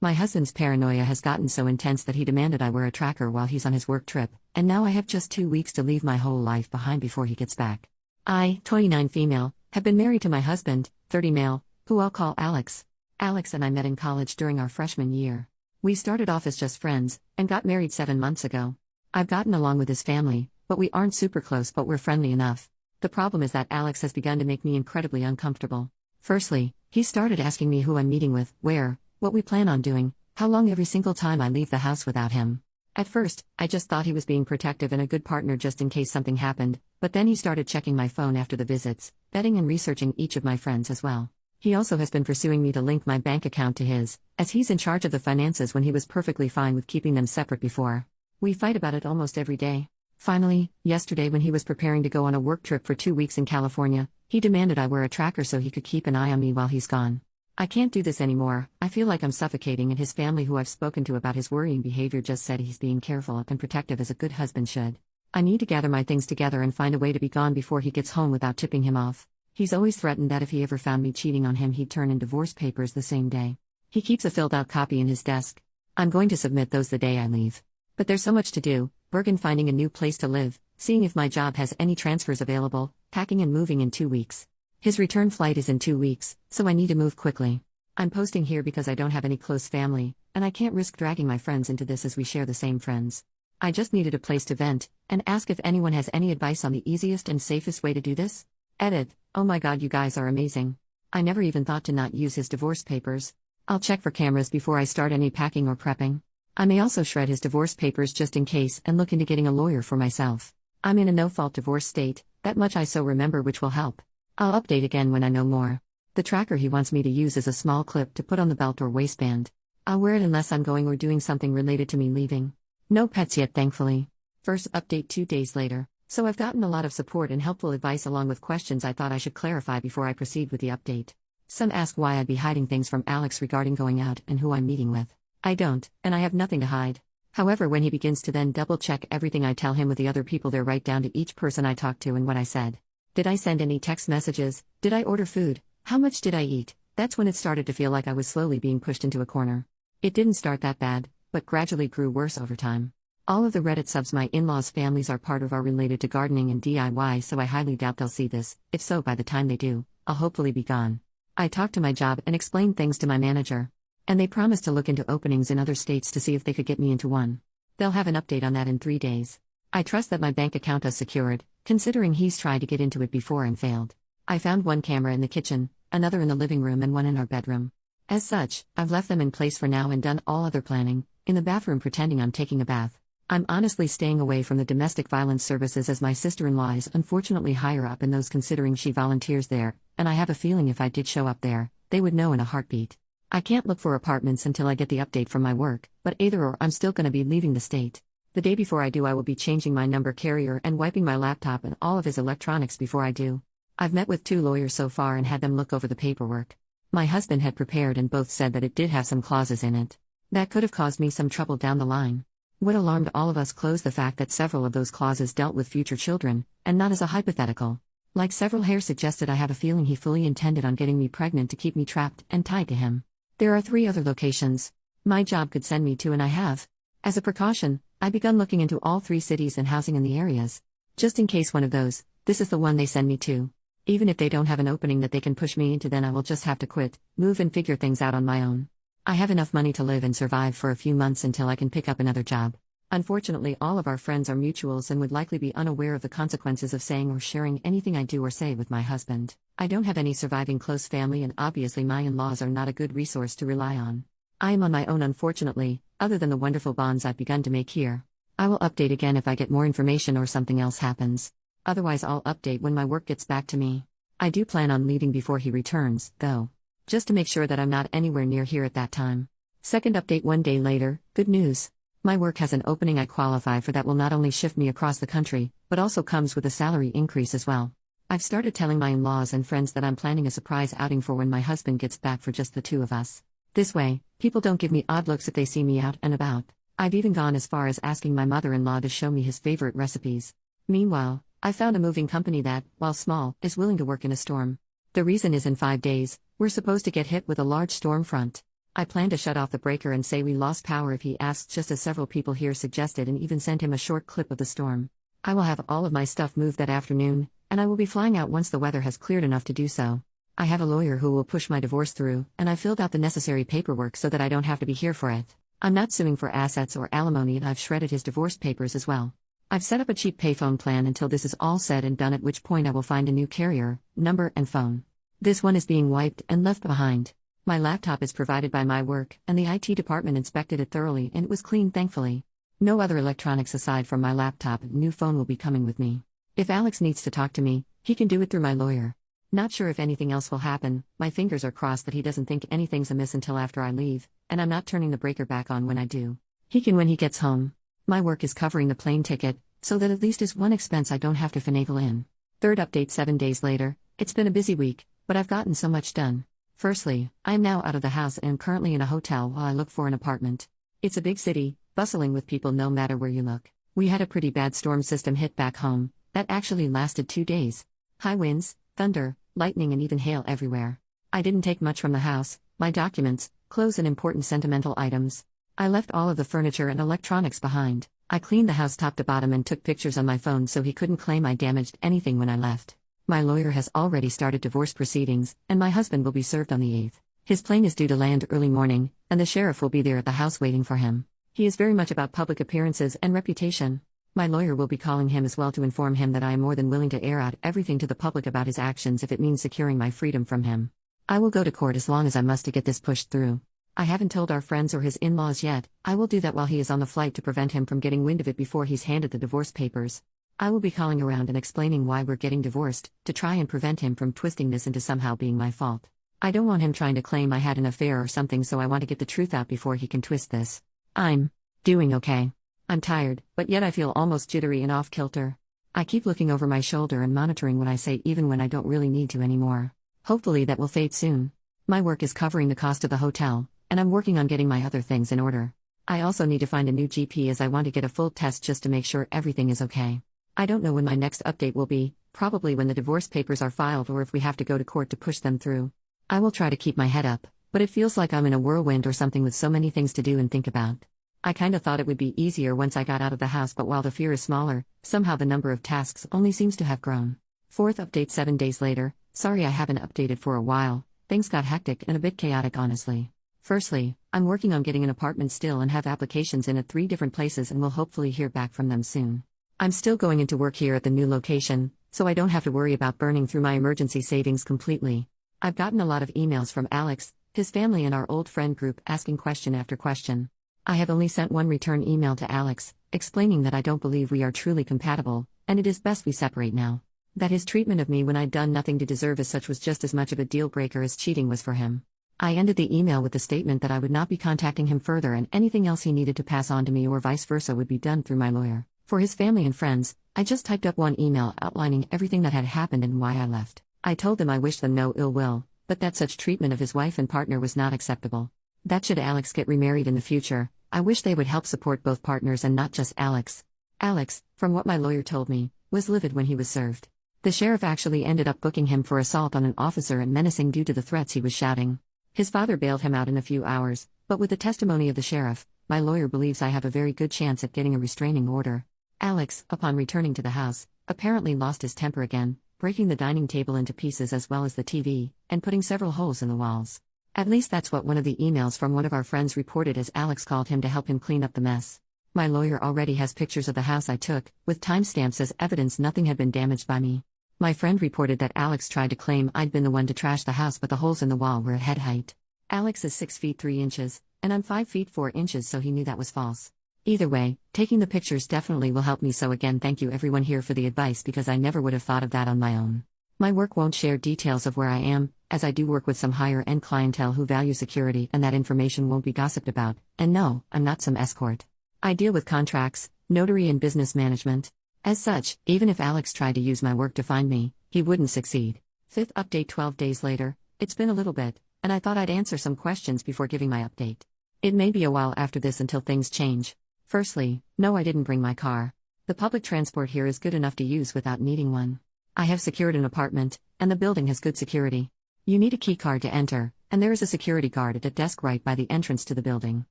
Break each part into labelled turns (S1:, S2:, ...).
S1: My husband's paranoia has gotten so intense that he demanded I wear a tracker while he's on his work trip, and now I have just 2 weeks to leave my whole life behind before he gets back. I, 29 female, have been married to my husband, 30 male, who I'll call Alex. Alex and I met in college during our freshman year. We started off as just friends, and got married 7 months ago. I've gotten along with his family, but we aren't super close, but we're friendly enough. The problem is that Alex has begun to make me incredibly uncomfortable. Firstly, he started asking me who I'm meeting with, where, what we plan on doing, how long every single time I leave the house without him. At first, I just thought he was being protective and a good partner just in case something happened, but then he started checking my phone after the visits, vetting and researching each of my friends as well. He also has been pursuing me to link my bank account to his, as he's in charge of the finances when he was perfectly fine with keeping them separate before. We fight about it almost every day. Finally, yesterday when he was preparing to go on a work trip for 2 weeks in California, he demanded I wear a tracker so he could keep an eye on me while he's gone. I can't do this anymore. I feel like I'm suffocating, and his family, who I've spoken to about his worrying behavior, just said he's being careful and protective as a good husband should. I need to gather my things together and find a way to be gone before he gets home without tipping him off. He's always threatened that if he ever found me cheating on him, he'd turn in divorce papers the same day. He keeps a filled-out copy in his desk. I'm going to submit those the day I leave. But there's so much to do: Bergen, finding a new place to live, seeing if my job has any transfers available, packing and moving in 2 weeks. His return flight is in 2 weeks, so I need to move quickly. I'm posting here because I don't have any close family, and I can't risk dragging my friends into this as we share the same friends. I just needed a place to vent, and ask if anyone has any advice on the easiest and safest way to do this. Edit. Oh my god, you guys are amazing. I never even thought to not use his divorce papers. I'll check for cameras before I start any packing or prepping. I may also shred his divorce papers just in case and look into getting a lawyer for myself. I'm in a no-fault divorce state, that much I so remember, which will help. I'll update again when I know more. The tracker he wants me to use is a small clip to put on the belt or waistband. I'll wear it unless I'm going or doing something related to me leaving. No pets yet, thankfully. First update 2 days later. So I've gotten a lot of support and helpful advice along with questions I thought I should clarify before I proceed with the update. Some ask why I'd be hiding things from Alex regarding going out and who I'm meeting with. I don't, and I have nothing to hide. However, when he begins to then double-check everything I tell him with the other people there, right down to each person I talked to and what I said. Did I send any text messages? Did I order food? How much did I eat? That's when it started to feel like I was slowly being pushed into a corner. It didn't start that bad, but gradually grew worse over time. All of the Reddit subs my in-laws' families are part of are related to gardening and DIY, so I highly doubt they'll see this. If so, by the time they do, I'll hopefully be gone. I talked to my job and explained things to my manager. And they promised to look into openings in other states to see if they could get me into one. They'll have an update on that in 3 days. I trust that my bank account is secured, considering he's tried to get into it before and failed. I found one camera in the kitchen, another in the living room, and one in our bedroom. As such, I've left them in place for now and done all other planning, in the bathroom pretending I'm taking a bath. I'm honestly staying away from the domestic violence services as my sister-in-law is unfortunately higher up in those, considering she volunteers there, and I have a feeling if I did show up there, they would know in a heartbeat. I can't look for apartments until I get the update from my work, but either or, I'm still going to be leaving the state. The day before I do, I will be changing my number carrier and wiping my laptop and all of his electronics before I do. I've met with 2 lawyers so far and had them look over the paperwork. My husband had prepared and both said that it did have some clauses in it that could have caused me some trouble down the line. What alarmed all of us closed the fact that several of those clauses dealt with future children, and not as a hypothetical. Like several here suggested, I have a feeling he fully intended on getting me pregnant to keep me trapped and tied to him. There are 3 other locations my job could send me to, and I have. As a precaution, I've begun looking into all 3 cities and housing in the areas. Just in case one of those, this is the one they send me to. Even if they don't have an opening that they can push me into, then I will just have to quit, move and figure things out on my own. I have enough money to live and survive for a few months until I can pick up another job. Unfortunately, all of our friends are mutuals and would likely be unaware of the consequences of saying or sharing anything I do or say with my husband. I don't have any surviving close family, and obviously my in-laws are not a good resource to rely on. I am on my own, unfortunately, other than the wonderful bonds I've begun to make here. I will update again if I get more information or something else happens. Otherwise, I'll update when my work gets back to me. I do plan on leaving before he returns, though, just to make sure that I'm not anywhere near here at that time. Second update 1 day later. Good news. My work has an opening I qualify for that will not only shift me across the country, but also comes with a salary increase as well. I've started telling my in-laws and friends that I'm planning a surprise outing for when my husband gets back for just the 2 of us. This way, people don't give me odd looks if they see me out and about. I've even gone as far as asking my mother-in-law to show me his favorite recipes. Meanwhile, I found a moving company that, while small, is willing to work in a storm. The reason is in 5 days, we're supposed to get hit with a large storm front. I plan to shut off the breaker and say we lost power if he asks, just as several people here suggested, and even sent him a short clip of the storm. I will have all of my stuff moved that afternoon, and I will be flying out once the weather has cleared enough to do so. I have a lawyer who will push my divorce through, and I filled out the necessary paperwork so that I don't have to be here for it. I'm not suing for assets or alimony, and I've shredded his divorce papers as well. I've set up a cheap payphone plan until this is all said and done, at which point I will find a new carrier, number, and phone. This one is being wiped and left behind. My laptop is provided by my work, and the IT department inspected it thoroughly and it was clean, thankfully. No other electronics aside from my laptop. New phone will be coming with me. If Alex needs to talk to me, he can do it through my lawyer. Not sure if anything else will happen. My fingers are crossed that he doesn't think anything's amiss until after I leave, and I'm not turning the breaker back on when I do. He can when he gets home. My work is covering the plane ticket, so that at least is one expense I don't have to finagle in. Third update 7 days later. It's been a busy week, but I've gotten so much done. Firstly, I am now out of the house and am currently in a hotel while I look for an apartment. It's a big city, bustling with people no matter where you look. We had a pretty bad storm system hit back home, that actually lasted 2 days. High winds, thunder, lightning, and even hail everywhere. I didn't take much from the house: my documents, clothes, and important sentimental items. I left all of the furniture and electronics behind. I cleaned the house top to bottom and took pictures on my phone so he couldn't claim I damaged anything when I left. My lawyer has already started divorce proceedings, and my husband will be served on the 8th. His plane is due to land early morning, and the sheriff will be there at the house waiting for him. He is very much about public appearances and reputation. My lawyer will be calling him as well to inform him that I am more than willing to air out everything to the public about his actions if it means securing my freedom from him. I will go to court as long as I must to get this pushed through. I haven't told our friends or his in-laws yet. I will do that while he is on the flight to prevent him from getting wind of it before he's handed the divorce papers. I will be calling around and explaining why we're getting divorced, to try and prevent him from twisting this into somehow being my fault. I don't want him trying to claim I had an affair or something, so I want to get the truth out before he can twist this. I'm doing okay. I'm tired, but yet I feel almost jittery and off-kilter. I keep looking over my shoulder and monitoring what I say even when I don't really need to anymore. Hopefully that will fade soon. My work is covering the cost of the hotel, and I'm working on getting my other things in order. I also need to find a new GP as I want to get a full test just to make sure everything is okay. I don't know when my next update will be, probably when the divorce papers are filed or if we have to go to court to push them through. I will try to keep my head up, but it feels like I'm in a whirlwind or something with so many things to do and think about. I kinda thought it would be easier once I got out of the house, but while the fear is smaller, somehow the number of tasks only seems to have grown. Fourth update 7 days later. Sorry I haven't updated for a while. Things got hectic and a bit chaotic, honestly. Firstly, I'm working on getting an apartment still and have applications in at 3 different places and will hopefully hear back from them soon. I'm still going into work here at the new location, so I don't have to worry about burning through my emergency savings completely. I've gotten a lot of emails from Alex, his family, and our old friend group asking question after question. I have only sent one return email to Alex, explaining that I don't believe we are truly compatible, and it is best we separate now. That his treatment of me when I'd done nothing to deserve as such was just as much of a deal breaker as cheating was for him. I ended the email with the statement that I would not be contacting him further, and anything else he needed to pass on to me or vice versa would be done through my lawyer. For his family and friends, I just typed up one email outlining everything that had happened and why I left. I told them I wished them no ill will, but that such treatment of his wife and partner was not acceptable. That should Alex get remarried in the future, I wish they would help support both partners and not just Alex. Alex, from what my lawyer told me, was livid when he was served. The sheriff actually ended up booking him for assault on an officer and menacing due to the threats he was shouting. His father bailed him out in a few hours, but with the testimony of the sheriff, my lawyer believes I have a very good chance at getting a restraining order. Alex, upon returning to the house, apparently lost his temper again, breaking the dining table into pieces as well as the TV, and putting several holes in the walls. At least that's what one of the emails from one of our friends reported, as Alex called him to help him clean up the mess. My lawyer already has pictures of the house I took, with timestamps as evidence nothing had been damaged by me. My friend reported that Alex tried to claim I'd been the one to trash the house, but the holes in the wall were at head height. Alex is 6 feet 3 inches, and I'm 5 feet 4 inches, so he knew that was false. Either way, taking the pictures definitely will help me, so again thank you everyone here for the advice, because I never would have thought of that on my own. My work won't share details of where I am, as I do work with some higher-end clientele who value security, and that information won't be gossiped about. And no, I'm not some escort. I deal with contracts, notary, and business management. As such, even if Alex tried to use my work to find me, he wouldn't succeed. Fifth update 12 days later. It's been a little bit, and I thought I'd answer some questions before giving my update. It may be a while after this until things change. Firstly, no, I didn't bring my car. The public transport here is good enough to use without needing one. I have secured an apartment, and the building has good security. You need a key card to enter, and there is a security guard at a desk right by the entrance to the building.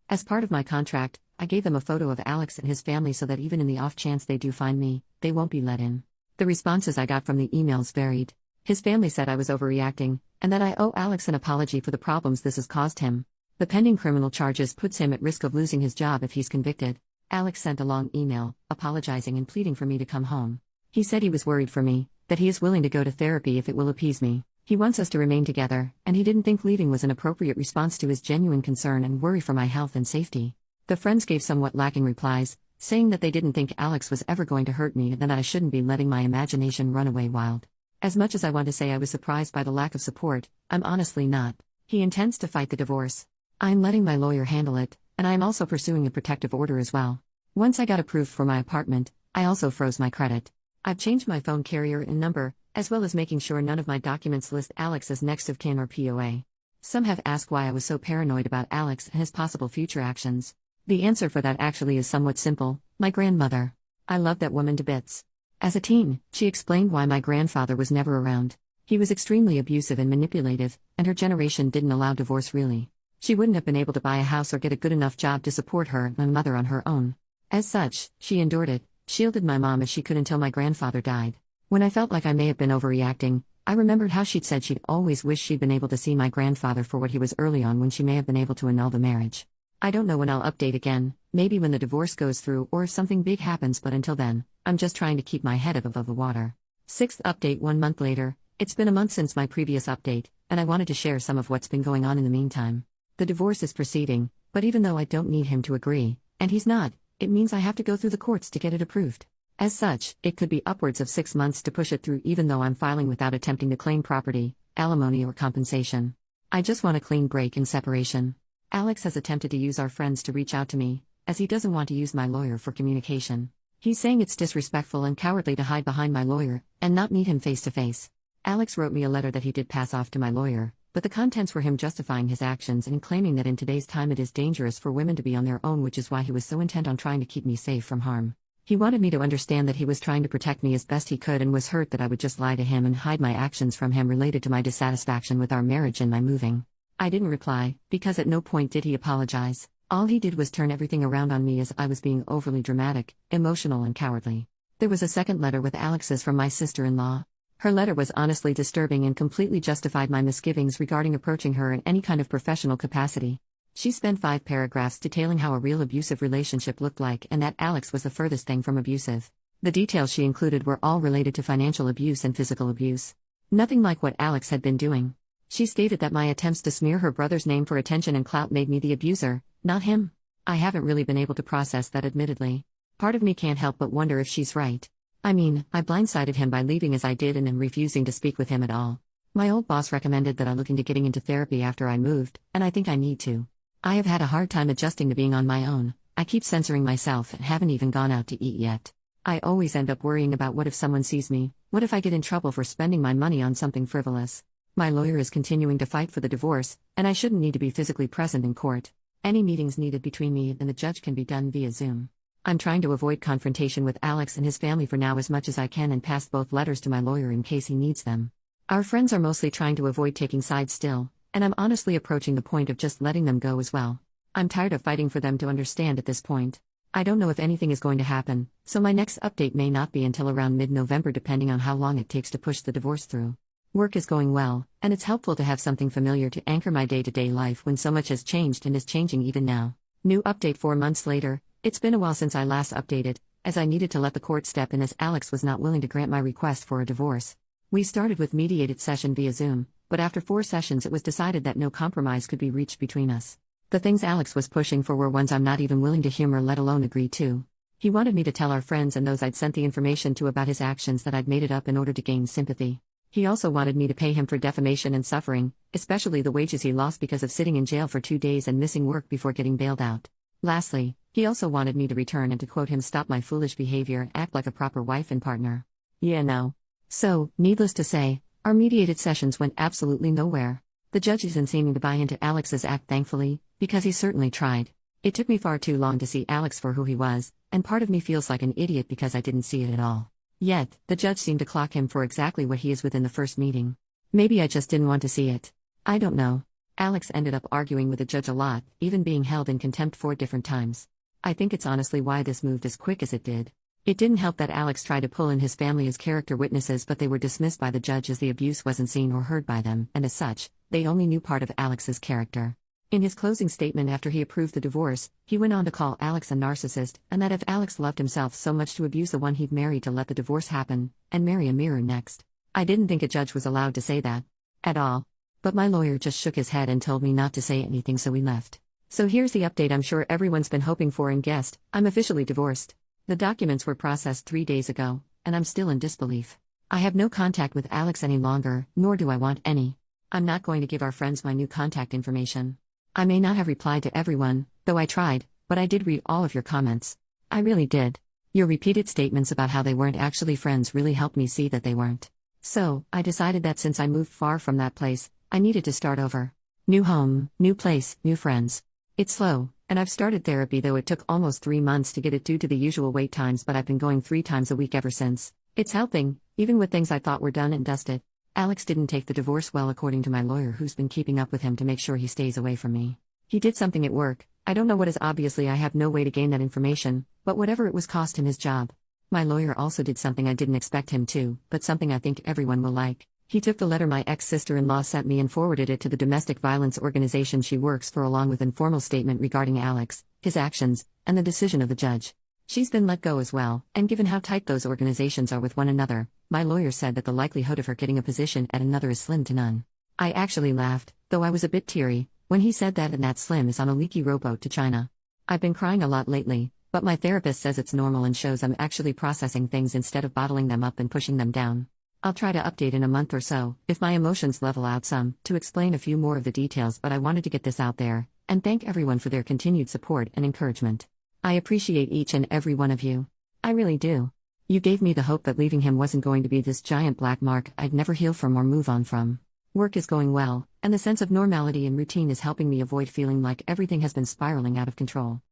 S1: As part of my contract, I gave them a photo of Alex and his family so that even in the off chance they do find me, they won't be let in. The responses I got from the emails varied. His family said I was overreacting, and that I owe Alex an apology for the problems this has caused him. The pending criminal charges puts him at risk of losing his job if he's convicted. Alex sent a long email, apologizing and pleading for me to come home. He said he was worried for me, that he is willing to go to therapy if it will appease me. He wants us to remain together, and he didn't think leaving was an appropriate response to his genuine concern and worry for my health and safety. The friends gave somewhat lacking replies, saying that they didn't think Alex was ever going to hurt me and that I shouldn't be letting my imagination run away wild. As much as I want to say I was surprised by the lack of support, I'm honestly not. He intends to fight the divorce. I'm letting my lawyer handle it, and I'm also pursuing a protective order as well. Once I got approved for my apartment, I also froze my credit. I've changed my phone carrier and number, as well as making sure none of my documents list Alex as next of kin or POA. Some have asked why I was so paranoid about Alex and his possible future actions. The answer for that actually is somewhat simple: my grandmother. I love that woman to bits. As a teen, she explained why my grandfather was never around. He was extremely abusive and manipulative, and her generation didn't allow divorce really. She wouldn't have been able to buy a house or get a good enough job to support her and my mother on her own. As such, she endured it, shielded my mom as she could until my grandfather died. When I felt like I may have been overreacting, I remembered how she'd said she'd always wished she'd been able to see my grandfather for what he was early on when she may have been able to annul the marriage. I don't know when I'll update again, maybe when the divorce goes through or if something big happens, but until then, I'm just trying to keep my head above the water. 6th update 1 month later. It's been a month since my previous update, and I wanted to share some of what's been going on in the meantime. The divorce is proceeding, but even though I don't need him to agree, and he's not, it means I have to go through the courts to get it approved. As such, it could be upwards of 6 months to push it through even though I'm filing without attempting to claim property, alimony or compensation. I just want a clean break and separation. Alex has attempted to use our friends to reach out to me, as he doesn't want to use my lawyer for communication. He's saying it's disrespectful and cowardly to hide behind my lawyer, and not meet him face to face. Alex wrote me a letter that he did pass off to my lawyer, but the contents were him justifying his actions and claiming that in today's time it is dangerous for women to be on their own, which is why he was so intent on trying to keep me safe from harm. He wanted me to understand that he was trying to protect me as best he could and was hurt that I would just lie to him and hide my actions from him related to my dissatisfaction with our marriage and my moving. I didn't reply, because at no point did he apologize. All he did was turn everything around on me as I was being overly dramatic, emotional and cowardly. There was a second letter with Alex's from my sister-in-law. Her letter was honestly disturbing and completely justified my misgivings regarding approaching her in any kind of professional capacity. She spent 5 paragraphs detailing how a real abusive relationship looked like and that Alex was the furthest thing from abusive. The details she included were all related to financial abuse and physical abuse. Nothing like what Alex had been doing. She stated that my attempts to smear her brother's name for attention and clout made me the abuser, not him. I haven't really been able to process that, admittedly. Part of me can't help but wonder if she's right. I mean, I blindsided him by leaving as I did and then refusing to speak with him at all. My old boss recommended that I look into getting into therapy after I moved, and I think I need to. I have had a hard time adjusting to being on my own. I keep censoring myself and haven't even gone out to eat yet. I always end up worrying about what if someone sees me, what if I get in trouble for spending my money on something frivolous. My lawyer is continuing to fight for the divorce, and I shouldn't need to be physically present in court. Any meetings needed between me and the judge can be done via Zoom. I'm trying to avoid confrontation with Alex and his family for now as much as I can and passed both letters to my lawyer in case he needs them. Our friends are mostly trying to avoid taking sides still, and I'm honestly approaching the point of just letting them go as well. I'm tired of fighting for them to understand at this point. I don't know if anything is going to happen, so my next update may not be until around mid-November depending on how long it takes to push the divorce through. Work is going well, and it's helpful to have something familiar to anchor my day-to-day life when so much has changed and is changing even now. New update 4 months later. It's been a while since I last updated, as I needed to let the court step in as Alex was not willing to grant my request for a divorce. We started with mediated session via Zoom, but after 4 sessions it was decided that no compromise could be reached between us. The things Alex was pushing for were ones I'm not even willing to humor, let alone agree to. He wanted me to tell our friends and those I'd sent the information to about his actions that I'd made it up in order to gain sympathy. He also wanted me to pay him for defamation and suffering, especially the wages he lost because of sitting in jail for 2 days and missing work before getting bailed out. Lastly, he also wanted me to return and to quote him, stop my foolish behavior and act like a proper wife and partner. Yeah, no. So, needless to say, our mediated sessions went absolutely nowhere. The judge isn't seeming to buy into Alex's act, thankfully, because he certainly tried. It took me far too long to see Alex for who he was, and part of me feels like an idiot because I didn't see it at all. Yet, the judge seemed to clock him for exactly what he is within the first meeting. Maybe I just didn't want to see it. I don't know. Alex ended up arguing with the judge a lot, even being held in contempt 4 different times. I think it's honestly why this moved as quick as it did. It didn't help that Alex tried to pull in his family as character witnesses, but they were dismissed by the judge as the abuse wasn't seen or heard by them, and as such, they only knew part of Alex's character. In his closing statement after he approved the divorce, he went on to call Alex a narcissist, and that if Alex loved himself so much to abuse the one he'd married to let the divorce happen, and marry a mirror next. I didn't think a judge was allowed to say that. At all. But my lawyer just shook his head and told me not to say anything, so we left. So here's the update I'm sure everyone's been hoping for and guessed: I'm officially divorced. The documents were processed 3 days ago, and I'm still in disbelief. I have no contact with Alex any longer, nor do I want any. I'm not going to give our friends my new contact information. I may not have replied to everyone, though I tried, but I did read all of your comments. I really did. Your repeated statements about how they weren't actually friends really helped me see that they weren't. So, I decided that since I moved far from that place, I needed to start over. New home, new place, new friends. It's slow, and I've started therapy, though it took almost 3 months to get it due to the usual wait times, but I've been going 3 times a week ever since. It's helping, even with things I thought were done and dusted. Alex didn't take the divorce well, according to my lawyer, who's been keeping up with him to make sure he stays away from me. He did something at work. I don't know what is. Obviously I have no way to gain that information, but whatever it was cost him his job. My lawyer also did something I didn't expect him to, but something I think everyone will like. He took the letter my ex-sister-in-law sent me and forwarded it to the domestic violence organization she works for, along with an informal statement regarding Alex, his actions, and the decision of the judge. She's been let go as well, and given how tight those organizations are with one another, my lawyer said that the likelihood of her getting a position at another is slim to none. I actually laughed, though I was a bit teary, when he said that, and that Slim is on a leaky rowboat to China. I've been crying a lot lately, but my therapist says it's normal and shows I'm actually processing things instead of bottling them up and pushing them down. I'll try to update in a month or so, if my emotions level out some, to explain a few more of the details, but I wanted to get this out there, and thank everyone for their continued support and encouragement. I appreciate each and every one of you. I really do. You gave me the hope that leaving him wasn't going to be this giant black mark I'd never heal from or move on from. Work is going well, and the sense of normality and routine is helping me avoid feeling like everything has been spiraling out of control.